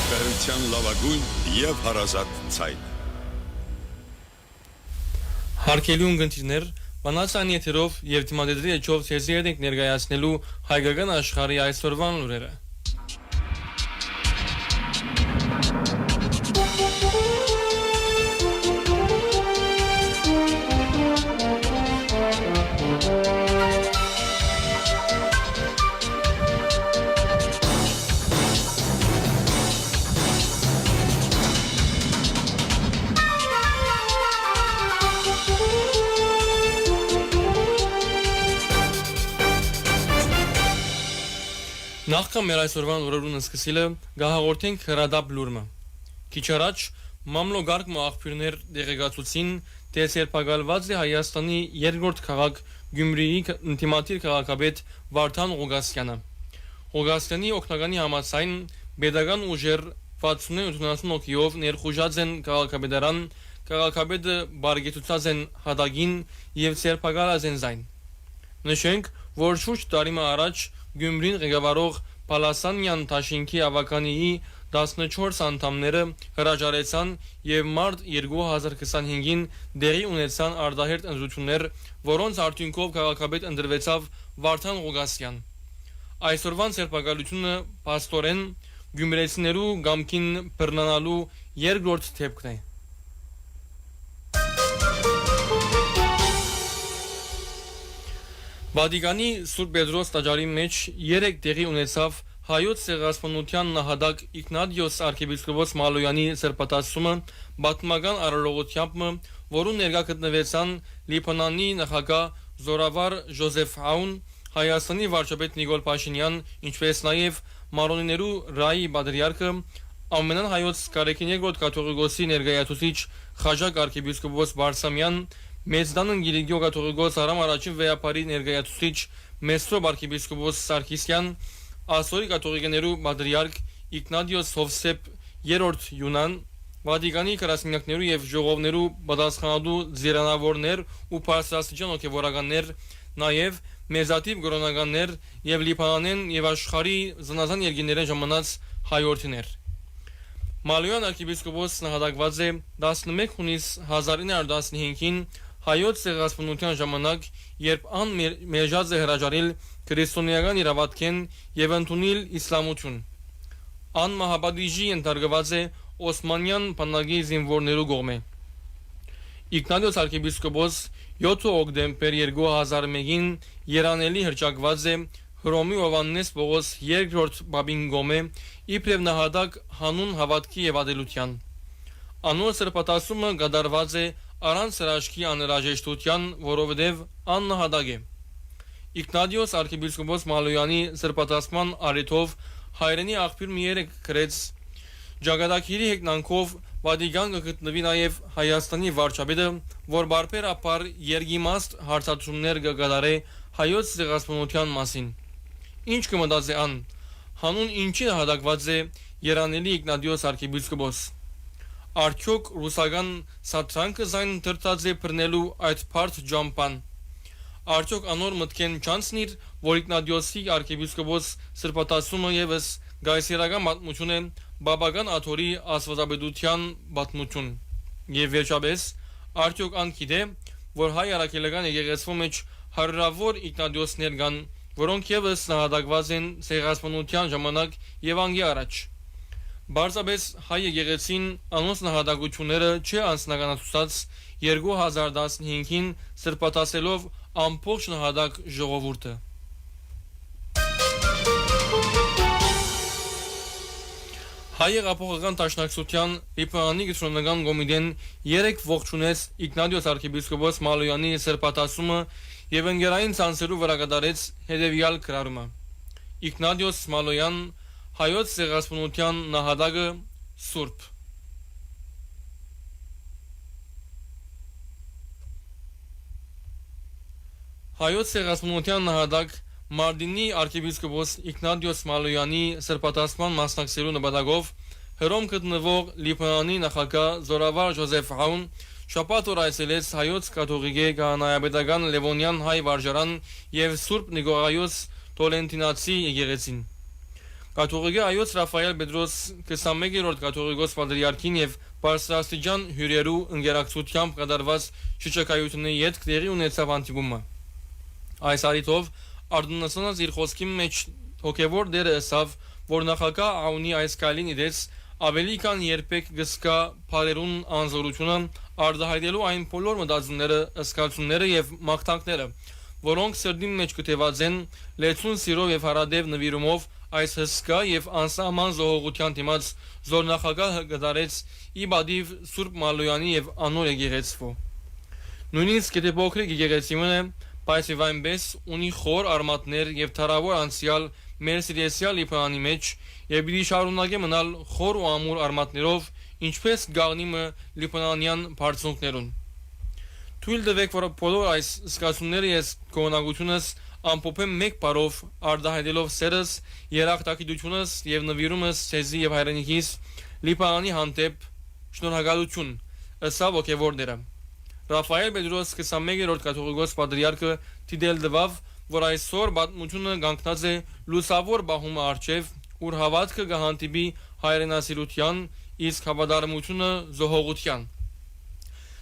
Ներկայության լավագույն եւ հարազատ ցայն։ Հարկելի ունգընտիրներ, բանացան եթերով եւ դիմադեդրի էջով ցեզի ենք ներկայացնելու հայկական աշխարհի այսօրվան լուրերը։ Նախքան մեր այսօրվան լուրերուն սկսելը գահաղորդենք հրադապ լուրը։ Քիչ առաջ մամլոգարկ աղբյուրներ դեղեկացուցին, թե սերբակալված է Հայաստանի երկրորդ քաղաք Գյումրիի ինտիմատիր քաղաքապետ Վարդան Ղուգասյանը։ Ղուգասյանի օգնականի համաձայն pedagogan ուժեր 60-70 օկիով ներխուժած են քաղաքապետարան, քաղաքապետը բարգեցուցած են հատագին եւ սերբակալած են զայն։ Նշենք, որ շուրջ տարի առաջ Գյումրին ղեկավարող Պալասանյան Թաշինքի ավականիի 14 անդամները հրաժարեցան եւ մարտ 2025-ին դեղի ունեցան արտահերտ ընտրություններ, որոնց արդյունքով քաղաքապետ ընտրվեցավ Վարդան Ղուգասյան։ Այսօրվան սերբակալությունը պաստորեն գյումրեցիներու գամքին բռնանալու երկրորդ դեպքն է։ Վատիկանի Սուրբ Պետրոս տաճարի մեջ 3 տեղի ունեցավ հայոց ցեղասպանության նահատակ Իգնատիոս arczepiskopos Մալոյանի սրբատասումը բացմական արարողությամբ, որուն ներկա գտնվեցան Լիբանանի նախագահ Զորավար Ժոզեֆ Աուն, Հայաստանի վարչապետ Նիկոլ Փաշինյան, ինչպես նաև Մարոնիներու Ռայի Բադրիարքը, ամենան հայոց կարեկին երկրորդ կաթողիկոսի ներկայացուցիչ Խաժակ arczepiskopos Բարսամյան, Մեծդանն Գիլիգիո կաթողիկոս Արամ առաջին վեապարի ներկայացուցիչ Մեսրոպ arczepiskopos Սարգիսյան, Ասորի կաթողիկներու Բադրիարք Իգնատիոս Հովսեփ երրորդ Յունան, Վատիկանի քրասնյակներու եւ ժողովներու պատասխանատու ձերանավորներ ու փաստացիական հոգեվորականներ, նաեւ մեզատիվ գրոնականներ եւ Լիբանանեն եւ աշխարհի զնազան երկիներեն ժամանած հայորդիներ։ Մալոյան arczepiskopos նահատակված է 11 հունիս 1915-ին հայոց ցեղասպանության ժամանակ, երբ ան մեժած է հրաժարել քրիստոնեական իրավատքեն եւ ընդունել իսլամություն։ Ան մահապատիժի ենթարկված է Օսմանյան բանակի զինվորներու կողմէ։ Իգնատիոս arczepiskopos 7 օկտեմբեր 2001-ին երանելի հրճակված է Հռոմի Հովաննես Պողոս II Բաբին կողմէ իբրև նահատակ հանուն հավատքի եւ ադելության։ Անոր սրբատասումը կատարված է առանց հրաշքի անհրաժեշտության, որովհետև աննահատակ է։ Իգնատիոս arczepiskopos Մալոյանի սրբատասման արիթով հայրենի աղբյուր մի երեք գրեց Ջագադակիրի հեգնանքով Վատիկան կգտնվի նաև Հայաստանի վարչապետը, որ բարբերաբար երգիմաստ հարցադրումներ կկատարե հայոց ցեղասպանության մասին։ Ինչ կմտածի ան, հանուն ինչի նահատակված է երանելի Իգնատիոս arczepiskopos։ Արդյոք ռուսական սատրանքը զայն դրտած է բռնելու այդ բարդ ջամփան։ Արդյոք անոր մտքեն չանցնիր, որ Իգնատիոսի arczepiskopos սրբատասումը եւս գայսերական պատմություն է, բաբական աթորի աստվածաբեդության պատմություն։ Եվ վերջապես, արդյոք ան գիտե, որ հայ առաքելական եկեղեցու մեջ հարյուրավոր Իգնատիոսներ կան, որոնք եւս նահատակված են ցեղասպանության ժամանակ եւ անգի առաջ։ Բարձրապես հայ եկեղեցին անոնց նահատակությունները չի անձնականացուցած 2015-ին սրբատասելով ամբողջ նահատակ ժողովուրդը։ Հայ հեղափոխական դաշնակցության Լիբանանի գիտնական կոմիտեն 3 ողջունեց Իգնատիոս arczepiskopos Մալոյանի սրբատասումը եւ ընկերային ցանցերու վրա կատարեց հետեւյալ գրառումը։ Իգնատիոս Մալոյան հայոց ցեղասպանության նահատակը Սուրբ։ Հայոց ցեղասպանության նահատակ Մարտինի arczepiskopos Իգնատիոս Մալոյանի սրբատասման մասնակցելու նպատակով Հռոմ գտնվող Լիբանանի նախագահ Զորավար Ժոզեֆ Աուն շաբաթ օր այցելեց հայոց կաթողիկե քահանայապետական Լևոնյան հայ վարժարան եւ Սուրբ Նիկողայոս Տոլենտինացի եկեղեցին։ Կաթողիկե այոց Ռաֆայել Պետրոս 21-րդ կաթողիկոս պատրիարքին եւ Պարսաստիճան հյուրերու ընկերակցությամբ կատարված շրջակայությունների յետք տեղի ունեցավ հանդիպումը։ Այս առիթով Արտոնասոնս իր խոսքի մեջ հոգևոր դերը ըսավ, որ նախագահ Աունի այս կայլին իրենց ավելի քան երբեք գսկա բարերուն անզորությունը արտահայտելու այն բոլոր մտածումները, ըսկալությունները եւ մաղթանքները, որոնք սրդի մեջ կթեված են լեցուն սիրով եւ հարադեւ նվիրումով այս հսկա եւ անսահման զոհողության դիմաց զորնախագահը գդարեց իբադիվ Սուրբ Մալոյանի եւ անոր եկեղեցու։ Նույնիսկ եթե փոքրիկ եկեղեցին է, բայց եւ այնպես ունի խոր արմատներ եւ թարավոր անցյալ մեր սիրեցյալ Լիբանանի մեջ եւ պիտի շարունակե մնալ խոր ու ամուր արմատներով, ինչպես գաղնիմը Լիբանանյան բարձունքներուն։ Թույլ տվեք, որ բոլոր այս զգացումները ես գոհնակությունս ամփոփեմ մեկ բառով, արտահայտելով սերս, երախտագիտությունս եւ նվիրումս ցեզի եւ հայրենիքիս Լիբանանի հանդեպ շնորհակալություն, ըստ ոգևոր դերը։ Ռաֆայել Պետրոս 21-րդ կաթողիկոս պատրիարքը դիտել դվավ, որ այսօր պատմությունը կանգնած է լուսավոր բահումը արչև, ուր հավատքը կհանդիպի հայրենասիրության, իսկ հավատարմությունը զոհողության։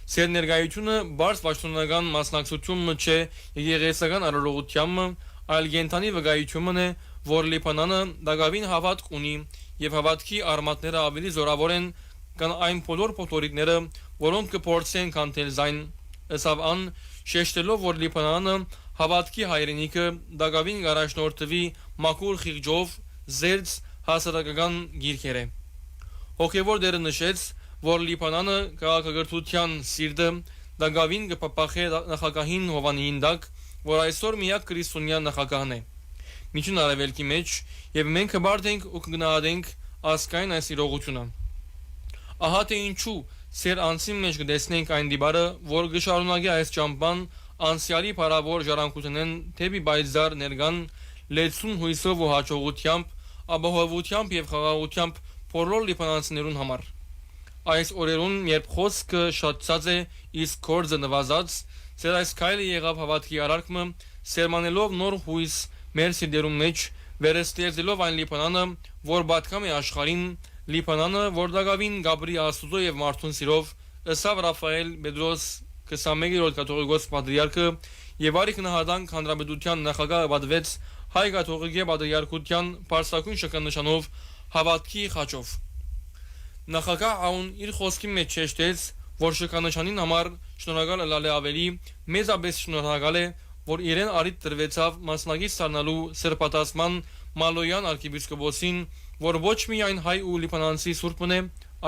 Սեր ներկայությունը բարձ պաշտոնական մասնակցությունը չէ եկեղեցական արարողությանը, այլ կենթանի վկայությունն է, որ Լիբանանը դակավին հավատք ունի եւ հավատքի արմատները ավելի զորավոր են կան այն բոլոր փոթորիկները, որոնք կփորձեն կանտել զայն, ըստ ան շեշտելով, որ Լիբանանը հավատքի հայրենիքը դակավին գարաշնորթվի մաքուր խիղճով զերծ հասարակական գիրքեր է։ Հոգևոր դերը նշեց, որ Լիբանանը քաղաքակրթության սիրտը դակավին կփապախե նախագահին Հովանիին դակ, որ այսօր միակ քրիստոնյա նախագահն է։ Միջին արևելքի մեջ եւ մենք կբարդենք ու կգնահատենք ասկայն այս իրողությունը։ Ահա թե ինչու սեր անցին մեջ կտեսնենք այն դիբարը, որ գշարունակի այս ճամփան անցյալի բարավոր ժառանգությունեն թեպի բայզար ներգան լեցուն հույսով ու հաջողությամբ, ապահովությամբ եւ խաղաղությամբ բոլոր լիբանանցիներուն համար։ Այս օրերուն, երբ խոսքը շատացած է, իսկ կորձը նվազած, սեր այս քայլը եղավ հավատքի արարքմը, սերմանելով նոր հույս մեր սիրտերում մեջ, վերստեղծելով այն Լիբանանը, որ պատկամ է աշխարհին, Լիբանանը, որ դակավին Գաբրի Աստուծո եւ մարդուն սիրով, ըստ Ռաֆայել Պետրոս 21-րդ կաթողիկոս պատրիարքը եւ արի քնահատանք հանրապետության նախագահը պատվեց հայ կաթողիկե պատրիարքության բարձրակույն շքանշանով հավատքի խաչով։ Նախագահ Աուն իր խոսքի մեջ շեշտեց, որ շքանշանին համար շնորհակալ ըլլալը ավելի մեծապես շնորհակալ է, որ իրեն արիտ տրվեցավ մասնագիտ ստանալու սրբատասման Մալոյան arczepiskopոսին, որ ոչ միայն հայ ու լիբանանցի սուրբն է,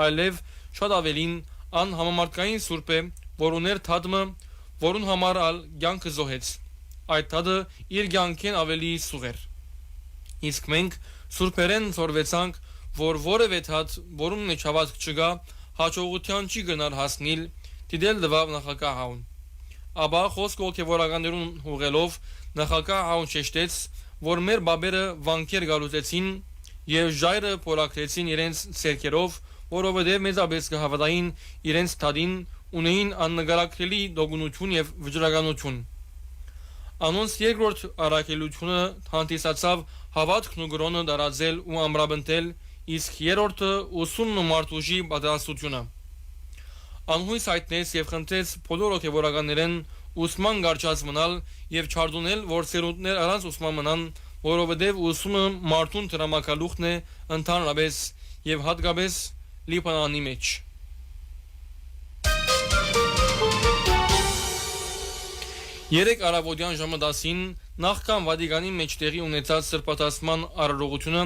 այլև շատ ավելին ան համամարտկային սուրբ է, որ ուներ թադմը, որուն համար ալ կյանքը զոհեց։ Այդ թադը իր կյանքեն ավելի սուղեր։ Իսկ մենք սուրբերեն զորվեցանք, որ որևէ թադ, որում մեջ հավատք չկա, հաջողության չի գնար հասնել, դիտել դվավ նախագահ Աուն։ Աբա խոսքը հոգևորականներուն ուղղելով նախագահ Աուն շեշտեց, որ մեր բաբերը վանքեր գալուծեցին եւ ժայռը փորակրեցին իրենց ցերկերով, որովհետեւ մեծապես կհավատային իրենց թադին, ունեին աննկարագրելի դոգունություն եւ վճռականություն։ Անոնց երկրորդ առաքելությունը հանդիսացավ հավատքն ու գրոնը դարաձել ու ամրապնդել, իսկ երրորդը ուսումն ու մարդուժի պատրաստությունը։ Անհույս հայտնեց եւ խնդրեց բոլոր հոգևորականներեն ուսման գարչած մնալ եւ չարդունել, որ սերունդներ առանց ուսման մնան, որովհետեւ ուսումը մարդուն դրամակալուխն է ընդհանրապես եւ հատկապես Լիբանանի մեջ։ Երեք առավոտյան ժամը 10-ին նախքան Վատիկանի մեջ տեղի ունեցած սրբատասման արարողությունը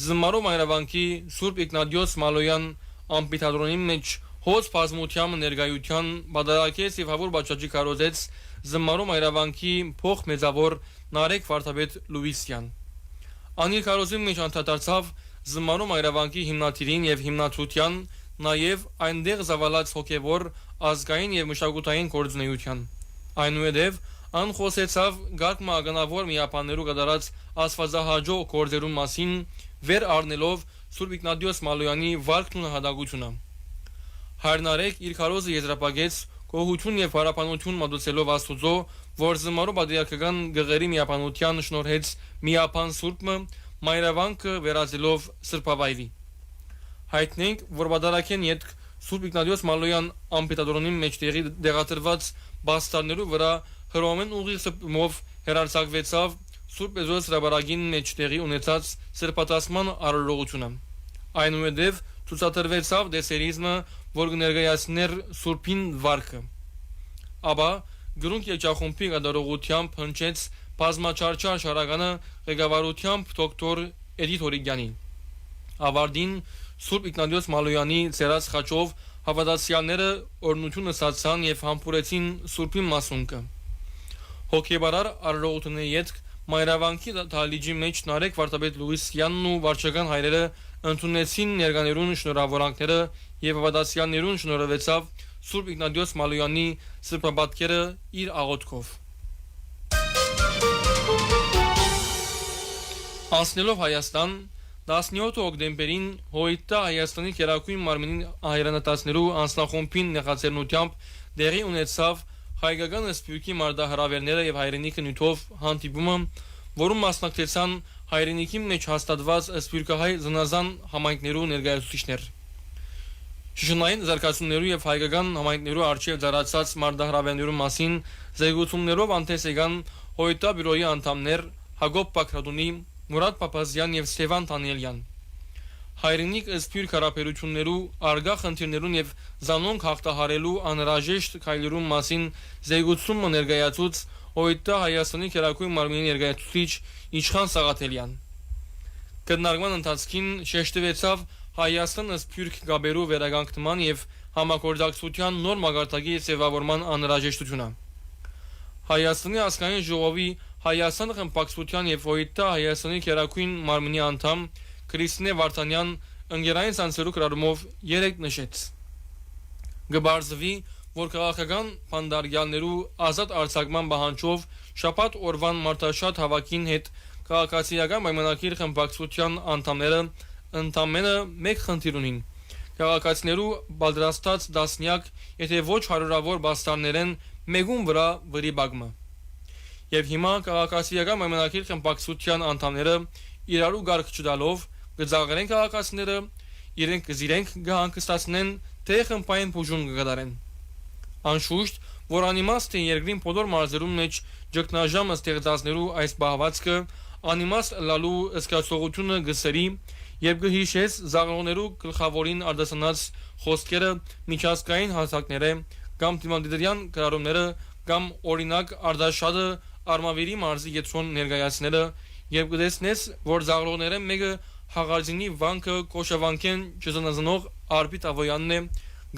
զմարով այրավանքի Սուրբ Իգնատիոս Մալոյան ամփիթատրոնի մեջ հոց բազմությամբ ներկայության բادرակեց եւ հավուր բաճաճի կարոզեց զմարում այրավանքի փոխ մեծավոր Նարեկ Վարդապետ Լուիսյան։ Անիր կարոզի մեջ անդրադարձավ զմարում այրավանքի հիմնադիրին եւ հիմնադրության, նաեւ այնտեղ զավալած հոգեվոր ազգային եւ մշակութային գործունեության։ Այնուհետև ան խոսեցավ գարկմա ագանավոր միապաններու կդարած աստվածահաճո գործերուն մասին, վեր առնելով Սուրբ Իգնատիոս Մալոյանի վարքն ու հադագությունը։ Հայրնարեկ իր քարոզը եզրապակեց գոհություն եւ հարապանություն մատուցելով Աստուծո, որ զմարու պատրիարքական գղերի միապանության շնորհեց միապան Սուրբը, մայրավանքը վերածելով սրբավայրի։ Հայտնենք, որ բادرակեն յետք Սուրբ Իգնատիոս Մալոյան ամպետադորոնի մեջտեղի դեղատրված բաստարներու վրա հրոմեն ուղիղ սրբումով հերարցակվեցավ Սուրբ Պետրոս հրաբարագին մեջտեղի ունեցած սրբատասման արարողությունը։ Այնուհետև ցուցադրվեցավ դեսերիզմը, որ կներկայացներ Սուրբին վարքը։ Ապա գրունկ երջախումբի կատարողությամբ հնչեց բազմաչարչար շարականը ղեկավարությամբ դոկտոր Էդիթ Օրիգյանի։ Ավարտին Սուրբ Իգնատիոս Մալոյանի ծերած խաչով հավատացյալները օրնությունը ստացան եւ համբուրեցին Սուրբի մասունքը։ Հոգեբարար արարողությունների յետք մայրավանքի դալիճի մեջ Նարեկ վարդապետ Լուիսյանն ու վարչական հայրերը ընդունեցին ներկաներուն շնորհավորանքները եւ հավատացյալներուն շնորհվեցավ Սուրբ Իգնատիոս Մալոյանի սրբապատկերը իր աղոթքով։ Անցնելով Հայաստան 17 հոկտեմբերին Հոյտա Հայաստանի Գերագույն մարմնին հայրանատացներու անձնախումբին նեղացերնությամբ դեղի ունեցավ հայկական սփյուռքի մարտահրավերները եւ հայրենիքը նյութով հանդիպումը, որում մասնակցեցան հայրենիքի մեջ հաստատված սփյուռքահայ զնազան համայնքներու ներկայացուցիչներ։ Շշնային զարգացումներու եւ հայկական համայնքներու արչեւ դարացած մարտահրավերներու մասին զեկուցումներով անտես եկան Հոյտա բյուրոյի անդամներ Հակոբ Բակրատունի, Մուրադ Պապազյան եւ Ստեվան Տանիելյան։ Հայրենիք սփյուռք հարաբերություններու արգա խնդիրներուն եւ զանոնք հաղթահարելու անհրաժեշտ քայլերուն մասին զեկուցումը ներկայացուց Հոյտա Հայաստանի Գերագույն մարմնի ներկայացուցիչ Իշխան Սաղաթելյան։ Կրնարգման ընթացքին շեշտվեցավ Հայաստանը սփյուռք գաբերու վերականգնման եւ համագործակցության նոր մագարտակի ձևավորման անհրաժեշտությունը։ Հայաստանի ազգային ժողովի Հայաստանի խմբակցության եւ Հոյտա Հայաստանի Գերագույն մարմնի անդամ Քրիստինե Վարդանյան ընկերային ցանցերու կրառումով երեք նշեց. Գբարձվի, որ քաղաքական բանդարգյալներու ազատ արձակման պահանջով շաբաթ օրվան մարտաշատ հավաքին հետ քաղաքացիական պայմանագիր խմբակցության անդամները ընդամենը մեկ խնդիր ունին. քաղաքացիներու պատրաստած դասնյակ, եթե ոչ հարյուրավոր բաստարներեն մեգուն վրա վրիբագմը։ Եվ հիմա քաղաքացիական պայմանագիր խմբակցության անդամները իրարու գարկ չդալով գծաղերեն քաղաքացիները իրենք զիրենք գահանգստացնեն թե խմբային բուժում կգադարեն։ Անշուշտ, որ անիմաստ է երկրին բոլոր մարզերում մեջ ճգնաժամը ստեղծածներու այս բահվածքը անիմաստ լալու զգացողությունը գսերի եւ գհիշես զաղրողներու գլխավորին արդասանած խոսքերը միջազգային հասակները կամ դիմանդիդրյան կրառումները կամ օրինակ արդաշատը արմավիրի մարզի ետրոն ներկայացնելը եւ կտեսնես, որ զաղրողները մեկը հաղարձինի վանքը կոշավանքեն չզնազնող Արփիտ Ավոյանն է,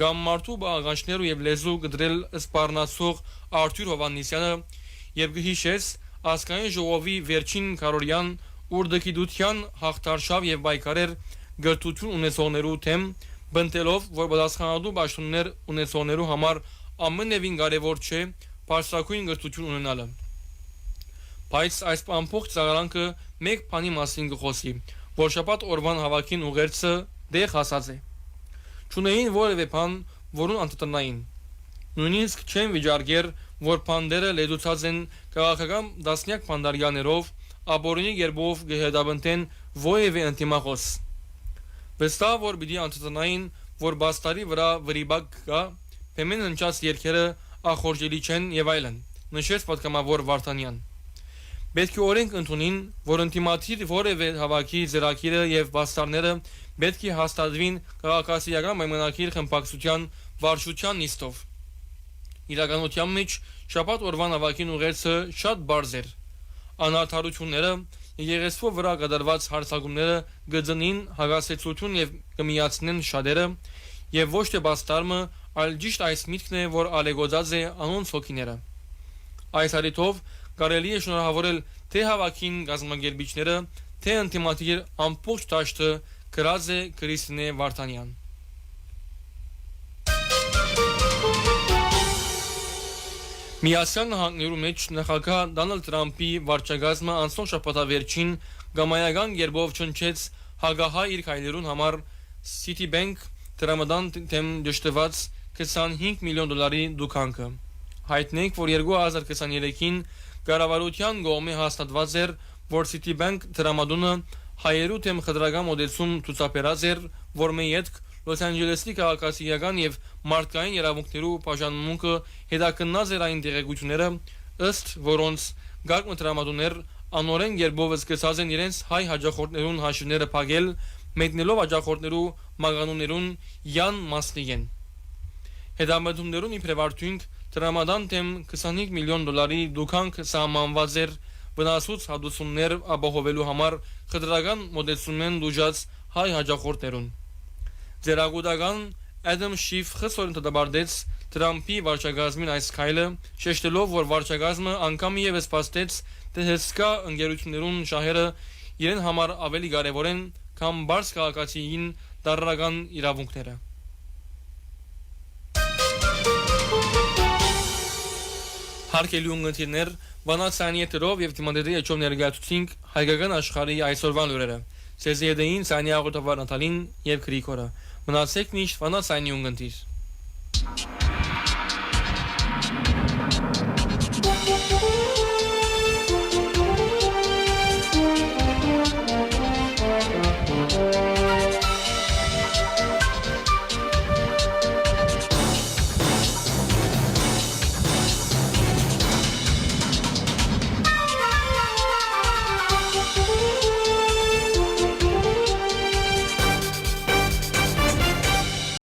կամ մարդու բաղանջներու եւ լեզու գդրել սպառնացող Արթուր Հովաննիսյանը եւ գհիշես ազգային ժողովի վերջին կարորյան ուրդկիդության հաղթարշավ եւ բայկարեր գրթություն ունեցողներու թեմ բնտելով, որ պատասխանատու պաշտոններ ունեցողներու համար ամենևին կարևոր չէ բարձրակույն գրթություն ունենալը։ Բայց այս ամբողջ ծաղրանքը մեկ բանի մասին կխոսի, որ շաբաթ օրվան հավաքին ուղերձը դեղ հասած է։ Չունեին որևէ բան, որուն անտտնային։ Նույնիսկ չեն վիճարկեր, որ բանդերը լեզուցած են քաղաքական դասնյակ բանդարգյաներով, ապօրինի երբով գհետաբնտեն որևէ ընտիմախոս։ Վստահ որ պիտի անտտնային, որ բաստարի վրա վրիբակ կա, փեմեն հնչած երկերը ախորժելի չեն եւ այլն, նշեց պատգամավոր Վարդանյան։ Պետք է օրենք ընդունին, որ ինտիմատիր որևէ հավաքի ծրագիրը եւ բաստարները պետք է հաստատվին քաղաքացիական պայմանագիր խմբակցության վարչության նիստով։ Իրականության մեջ շաբաթ օրվան հավաքին ուղերձը շատ բարձ էր։ Անարդարությունները, եղեսվո վրա կատարված հարձակումները գծնին հագասեցություն եւ կմիացնեն շատերը եւ ոչ թե բաստարմը, այլ ճիշտ այս միտքն է, որ ալեգոծած է անոնց հոգիները։ Այս հարթով կարելի է շնորհավորել թե հավաքին գազམ་ագերբիչները, թե ինտիմատիր ամբողջ դաշտը գրած է Քրիստինե Վարդանյան։ Միացյալ Նահանգներու մեջ նախագահ Դոնալդ Թրամփի վարչակազմը անցնող շաբաթավերջին գամայական երբով չնչեց հագահա իր քայլերուն համար Citibank դրամադան թեմ դժտված 25 միլիոն դոլարի դուքանքը։ Հայտնենք, որ 2023-ին կառավարության կողմի հաստատված էր, որ Citibank դրամադունը հայերու թեմ խտրական մոդելսում ցուցաբերած էր, որ մեյետք Լոս Անջելեսի քաղաքացիական եւ մարդկային իրավունքներու բաժանմունքը հետաքննած էր այն դերեկությունները, ըստ որոնց գաղտնի տրամադուներ անորեն երբով սկսած են իրենց հայ հաջախորդներուն հաշիվները փակել, մեկնելով հաջախորդներու մագանուներուն յան մասնիգեն։ Հետամտումներուն իբրև արդյունք տրամադան թեմ 25 միլիոն դոլարի դուքանք սահմանված էր վնասուց հատուցումներ ապահովելու համար խտրական մոդելսումեն դուժած հայ հաջախորդներուն։ Ձերագուտական Adam Schiff խսորեն տտաբարդեց Տրամփի վարչագազմին այս քայլը, շեշտելով, որ վարչագազմը անգամ եւս փաստեց, թե հսկա ընկերություններուն շահերը իրեն համար ավելի կարևոր են, քան բարձ քաղաքացիին դարրական իրավունքները։ Հարկելի ունգընտիրներ, վանացանի եթերով եւ դիմանդերի էջով ներկայացուցինք հայկական աշխարհի այսօրվան լուրերը։ Ձեզ եդեին Սանյա Աղոտովար Նատալին եւ Գրիգորը։ Մնացեք միշտ վանացանի ունգընտիր։